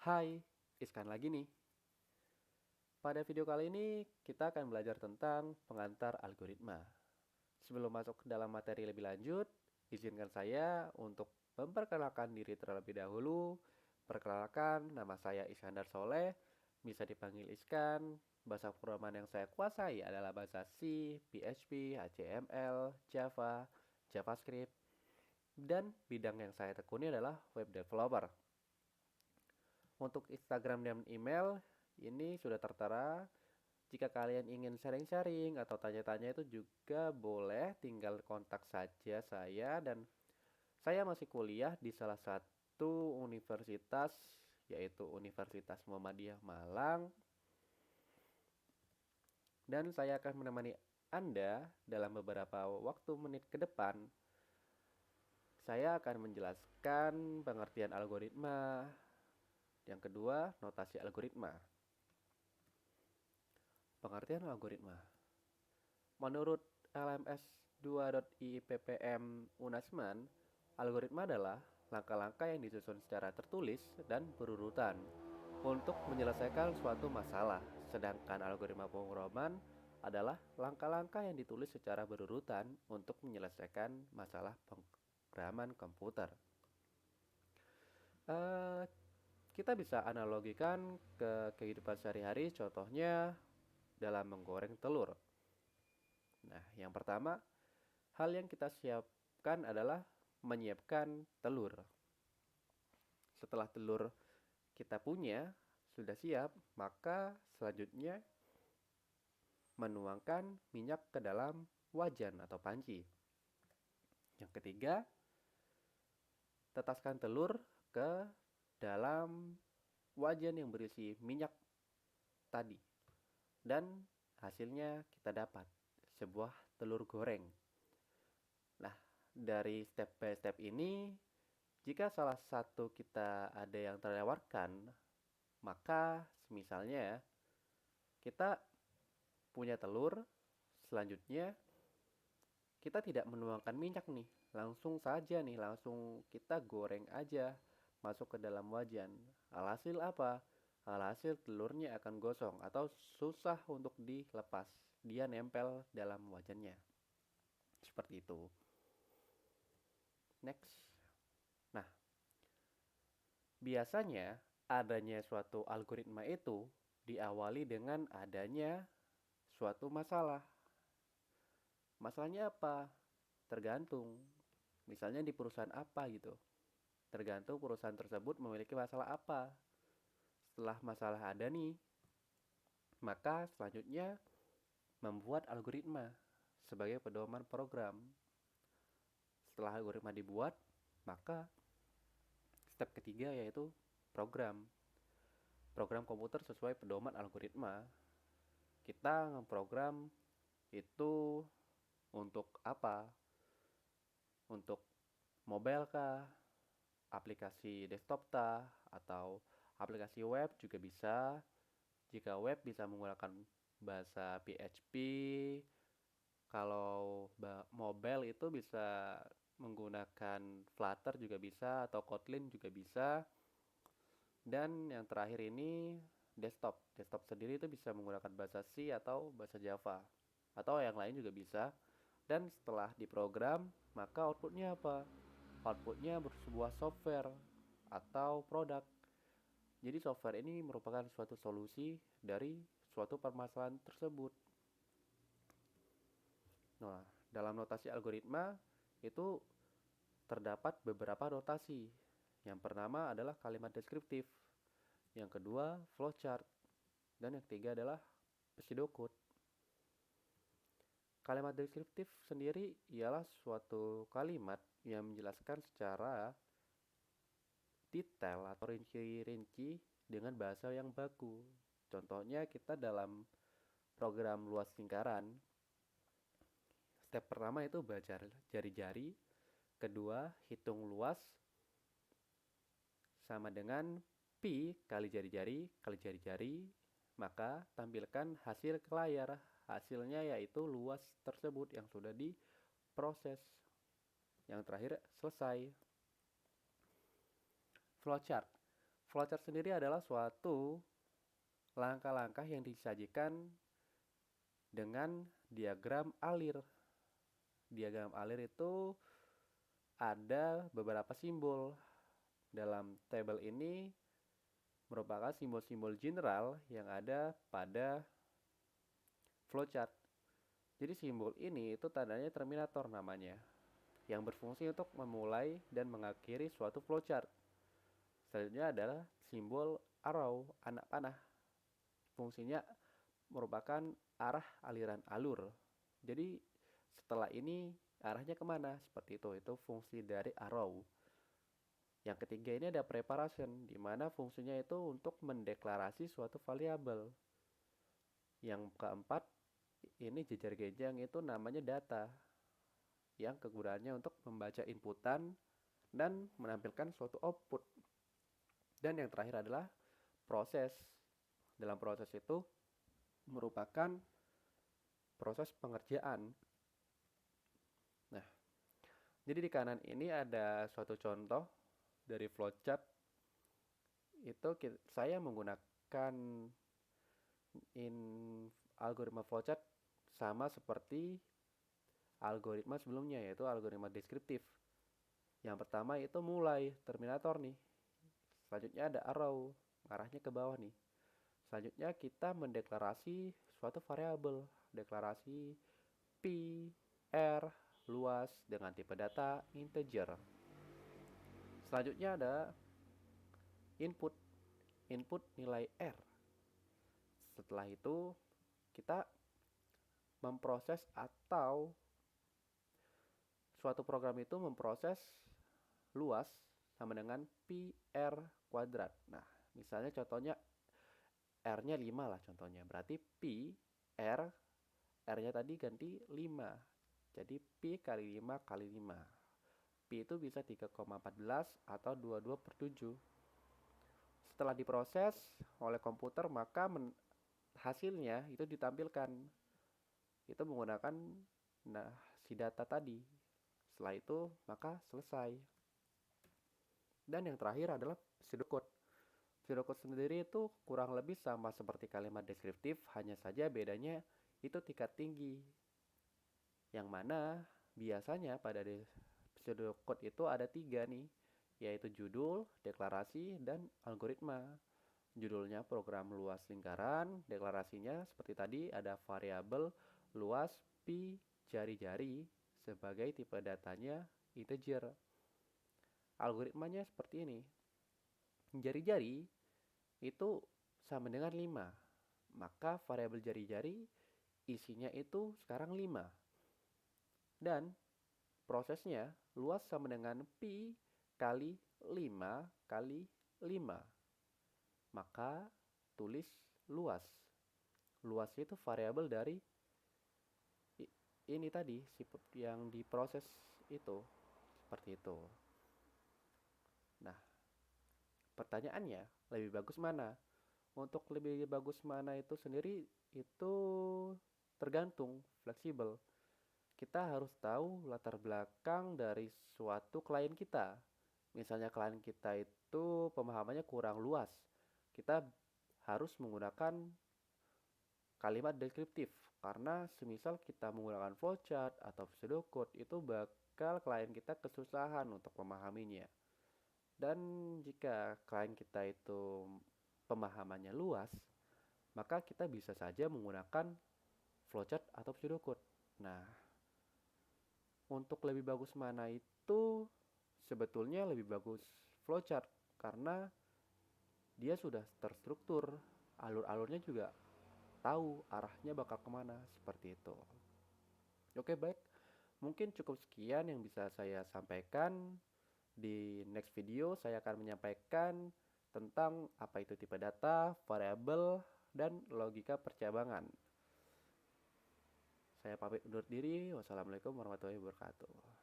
Hai, Iskan lagi nih. Pada video kali ini kita akan belajar tentang pengantar algoritma. Sebelum masuk ke dalam materi lebih lanjut, izinkan saya untuk memperkenalkan diri terlebih dahulu. Perkenalkan, nama saya Iskandar Soleh, bisa dipanggil Iskan. Bahasa programan yang saya kuasai adalah bahasa C, PHP, HTML, Java, JavaScript, dan bidang yang saya tekuni adalah web developer. Untuk Instagram dan email ini sudah tertera. Jika kalian ingin sharing-sharing atau tanya-tanya itu juga boleh, tinggal kontak saja saya. Dan saya masih kuliah di salah satu universitas, yaitu Universitas Muhammadiyah Malang. Dan saya akan menemani Anda dalam beberapa waktu menit ke depan. Saya akan menjelaskan pengertian algoritma. Yang kedua, notasi algoritma. Pengertian algoritma. Menurut LMS 2.IPPM Unasman, algoritma adalah langkah-langkah yang disusun secara tertulis dan berurutan untuk menyelesaikan suatu masalah. Sedangkan algoritma pemrograman adalah langkah-langkah yang ditulis secara berurutan untuk menyelesaikan masalah pemrograman komputer. Eh, kita bisa analogikan ke kehidupan sehari-hari, contohnya dalam menggoreng telur. Nah, yang pertama, hal yang kita siapkan adalah menyiapkan telur. Setelah telur kita punya, sudah siap, maka selanjutnya menuangkan minyak ke dalam wajan atau panci. Yang ketiga, tetaskan telur ke dalam wajan yang berisi minyak tadi. Dan hasilnya kita dapat sebuah telur goreng. Nah, dari step by step ini, jika salah satu kita ada yang terlewatkan, maka misalnya ya, kita punya telur, selanjutnya kita tidak menuangkan minyak nih, langsung saja nih, langsung kita goreng aja, masuk ke dalam wajan. Alhasil apa? Alhasil telurnya akan gosong atau susah untuk dilepas. Dia nempel dalam wajannya. Seperti itu. Next. Nah, biasanya adanya suatu algoritma itu diawali dengan adanya suatu masalah. Masalahnya apa? Tergantung. Misalnya di perusahaan apa gitu. Tergantung perusahaan tersebut memiliki masalah apa. Setelah masalah ada nih, maka selanjutnya membuat algoritma sebagai pedoman program. Setelah algoritma dibuat, maka step ketiga yaitu program. Program komputer sesuai pedoman algoritma. Kita ngeprogram itu untuk apa? Untuk mobile kah? Aplikasi desktop kah? Atau aplikasi web juga bisa. Jika web bisa menggunakan bahasa PHP, kalau mobile itu bisa menggunakan Flutter juga bisa atau Kotlin juga bisa. Dan yang terakhir ini desktop. Desktop sendiri itu bisa menggunakan bahasa C atau bahasa Java. Atau yang lain juga bisa. Dan setelah diprogram, maka outputnya apa? Outputnya sebuah software atau produk. Jadi software ini merupakan suatu solusi dari suatu permasalahan tersebut. Nah, dalam notasi algoritma itu terdapat beberapa notasi. Yang pertama adalah kalimat deskriptif, yang kedua flowchart, dan yang ketiga adalah pseudocode. Kalimat deskriptif sendiri ialah suatu kalimat yang menjelaskan secara detail atau rinci-rinci dengan bahasa yang baku. Contohnya kita dalam program luas lingkaran, step pertama itu baca jari-jari, kedua hitung luas sama dengan pi kali jari-jari kali jari-jari, maka tampilkan hasil ke layar. Hasilnya yaitu luas tersebut yang sudah diproses. Yang terakhir selesai. Flowchart. Flowchart sendiri adalah suatu langkah-langkah yang disajikan dengan diagram alir. Diagram alir itu ada beberapa simbol. Dalam tabel ini merupakan simbol-simbol general yang ada pada flowchart. Jadi simbol ini itu tandanya terminator namanya, yang berfungsi untuk memulai dan mengakhiri suatu flowchart. Selanjutnya adalah simbol arrow, anak panah. Fungsinya merupakan arah aliran alur. Jadi setelah ini arahnya kemana? Seperti itu fungsi dari arrow. Yang ketiga ini ada preparation, di mana fungsinya itu untuk mendeklarasi suatu variabel. Yang keempat ini jejer genjang, itu namanya data, yang kegunaannya untuk membaca inputan dan menampilkan suatu output. Dan yang terakhir adalah proses. Dalam proses itu merupakan proses pengerjaan. Nah, jadi di kanan ini ada suatu contoh dari flowchart. Itu saya menggunakan algoritma flowchart sama seperti algoritma sebelumnya, yaitu algoritma deskriptif. Yang pertama itu mulai, terminator nih. Selanjutnya ada arrow, arahnya ke bawah nih. Selanjutnya kita mendeklarasi suatu variabel, deklarasi P, R, luas dengan tipe data integer. Selanjutnya ada input, input nilai R. Setelah itu kita memproses, atau suatu program itu memproses luas sama dengan pi r kuadrat. Nah, misalnya contohnya R-nya 5 lah contohnya. Berarti pi r, R-nya tadi ganti 5. Jadi pi kali 5 kali 5. Pi itu bisa 3,14 atau 22/7. Setelah diproses oleh komputer, maka hasilnya itu ditampilkan. Itu menggunakan si data tadi. Setelah itu maka selesai. Dan yang terakhir adalah pseudocode. Pseudocode sendiri itu kurang lebih sama seperti kalimat deskriptif, hanya saja bedanya itu tingkat tinggi. Yang mana biasanya pada pseudocode itu ada 3 nih, yaitu judul, deklarasi, dan algoritma. Judulnya program luas lingkaran, deklarasinya seperti tadi ada variabel luas pi jari-jari sebagai tipe datanya integer. Algoritmanya seperti ini. Jari-jari itu sama dengan 5. Maka variabel jari-jari isinya itu sekarang 5. Dan prosesnya luas sama dengan pi kali 5 kali 5. Maka tulis luas. Luas itu variabel dari ini tadi, yang diproses itu. Seperti itu. Nah, pertanyaannya, lebih bagus mana? Untuk lebih bagus mana itu sendiri itu tergantung, fleksibel. Kita harus tahu latar belakang dari suatu klien kita. Misalnya klien kita itu pemahamannya kurang luas. Kita harus menggunakan kalimat deskriptif, karena semisal kita menggunakan flowchart atau pseudocode itu bakal klien kita kesusahan untuk memahaminya. Dan jika klien kita itu pemahamannya luas, maka kita bisa saja menggunakan flowchart atau pseudocode. Nah, untuk lebih bagus mana itu sebetulnya lebih bagus flowchart, karena dia sudah terstruktur, alur-alurnya juga tahu arahnya bakal kemana, seperti itu. Oke, baik, mungkin cukup sekian yang bisa saya sampaikan. Di next video saya akan menyampaikan tentang apa itu tipe data, variabel, dan logika percabangan. Saya pamit undur diri. Wassalamualaikum warahmatullahi wabarakatuh.